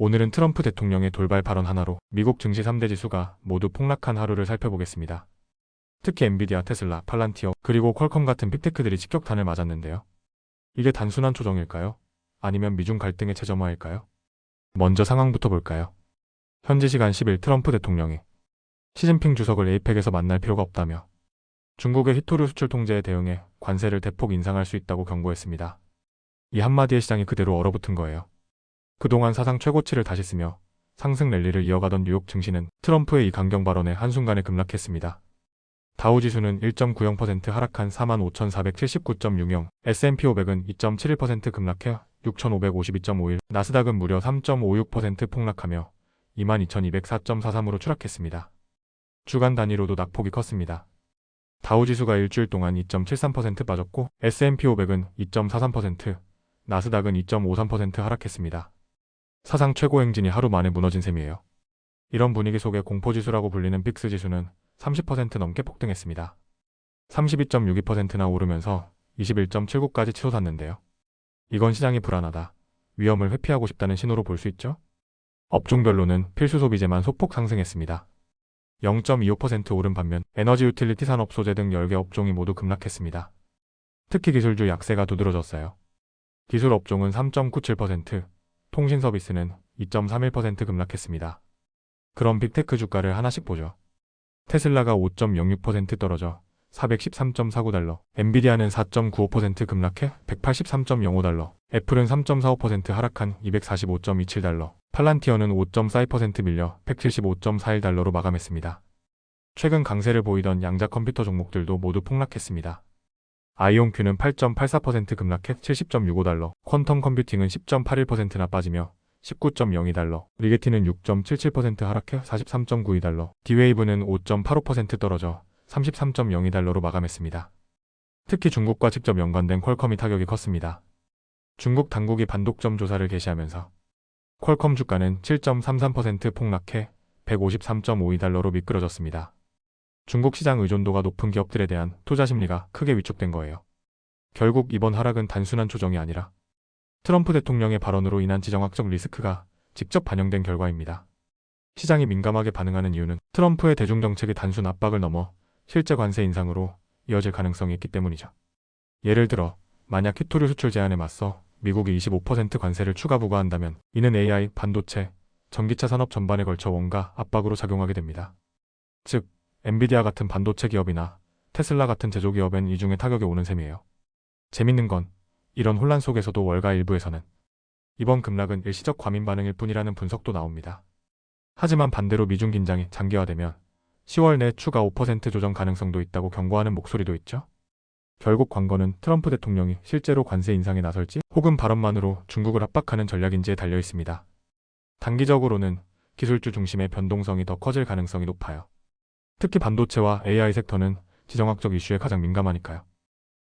오늘은 트럼프 대통령의 돌발 발언 하나로 미국 증시 3대 지수가 모두 폭락한 하루를 살펴보겠습니다. 특히 엔비디아, 테슬라, 팔란티어, 그리고 퀄컴 같은 빅테크들이 직격탄을 맞았는데요. 이게 단순한 조정일까요? 아니면 미중 갈등의 최점화일까요? 먼저 상황부터 볼까요? 현지 시간 10일 트럼프 대통령이 시진핑 주석을 에이펙에서 만날 필요가 없다며 중국의 히토류 수출 통제에 대응해 관세를 대폭 인상할 수 있다고 경고했습니다. 이 한마디에 시장이 그대로 얼어붙은 거예요. 그동안 사상 최고치를 다시 쓰며 상승 랠리를 이어가던 뉴욕 증시는 트럼프의 이 강경 발언에 한순간에 급락했습니다. 다우지수는 1.90% 하락한 45,479.60, S&P 500은 2.71% 급락해 6,552.51, 나스닥은 무려 3.56% 폭락하며 22,204.43으로 추락했습니다. 주간 단위로도 낙폭이 컸습니다. 다우지수가 일주일 동안 2.73% 빠졌고 S&P 500은 2.43%, 나스닥은 2.53% 하락했습니다. 사상 최고 행진이 하루 만에 무너진 셈이에요. 이런 분위기 속에 공포지수라고 불리는 빅스 지수는 30% 넘게 폭등했습니다. 32.62%나 오르면서 21.79까지 치솟았는데요. 이건 시장이 불안하다, 위험을 회피하고 싶다는 신호로 볼 수 있죠? 업종별로는 필수 소비재만 소폭 상승했습니다. 0.25% 오른 반면 에너지 유틸리티 산업 소재 등 10개 업종이 모두 급락했습니다. 특히 기술주 약세가 두드러졌어요. 기술 업종은 3.97%, 통신 서비스는 2.31% 급락했습니다. 그럼 빅테크 주가를 하나씩 보죠. 테슬라가 5.06% 떨어져 413.49달러, 엔비디아는 4.95% 급락해 183.05달러, 애플은 3.45% 하락한 245.27달러, 팔란티어는 5.42% 밀려 175.41달러로 마감했습니다. 최근 강세를 보이던 양자 컴퓨터 종목들도 모두 폭락했습니다. 아이온큐는 8.84% 급락해 70.65달러, 퀀텀 컴퓨팅은 10.81%나 빠지며 19.02달러, 리게티는 6.77% 하락해 43.92달러, D-웨이브는 5.85% 떨어져 33.02달러로 마감했습니다. 특히 중국과 직접 연관된 퀄컴이 타격이 컸습니다. 중국 당국이 반독점 조사를 개시하면서 퀄컴 주가는 7.33% 폭락해 153.52달러로 미끄러졌습니다. 중국 시장 의존도가 높은 기업들에 대한 투자 심리가 크게 위축된 거예요. 결국 이번 하락은 단순한 조정이 아니라 트럼프 대통령의 발언으로 인한 지정학적 리스크가 직접 반영된 결과입니다. 시장이 민감하게 반응하는 이유는 트럼프의 대중정책이 단순 압박을 넘어 실제 관세 인상으로 이어질 가능성이 있기 때문이죠. 예를 들어 만약 히토류 수출 제한에 맞서 미국이 25% 관세를 추가 부과한다면 이는 AI, 반도체, 전기차 산업 전반에 걸쳐 원가 압박으로 작용하게 됩니다. 즉, 엔비디아 같은 반도체 기업이나 테슬라 같은 제조기업엔 이 중에 타격이 오는 셈이에요. 재밌는 건 이런 혼란 속에서도 월가 일부에서는 이번 급락은 일시적 과민 반응일 뿐이라는 분석도 나옵니다. 하지만 반대로 미중 긴장이 장기화되면 10월 내 추가 5% 조정 가능성도 있다고 경고하는 목소리도 있죠. 결국 관건은 트럼프 대통령이 실제로 관세 인상에 나설지 혹은 발언만으로 중국을 압박하는 전략인지에 달려 있습니다. 단기적으로는 기술주 중심의 변동성이 더 커질 가능성이 높아요. 특히 반도체와 AI 섹터는 지정학적 이슈에 가장 민감하니까요.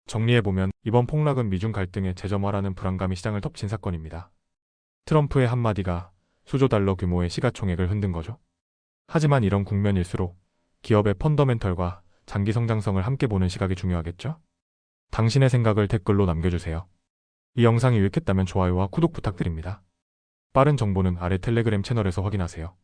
정리해보면 이번 폭락은 미중 갈등의 재점화라는 불안감이 시장을 덮친 사건입니다. 트럼프의 한마디가 수조 달러 규모의 시가총액을 흔든 거죠. 하지만 이런 국면일수록 기업의 펀더멘털과 장기 성장성을 함께 보는 시각이 중요하겠죠? 당신의 생각을 댓글로 남겨주세요. 이 영상이 유익했다면 좋아요와 구독 부탁드립니다. 빠른 정보는 아래 텔레그램 채널에서 확인하세요.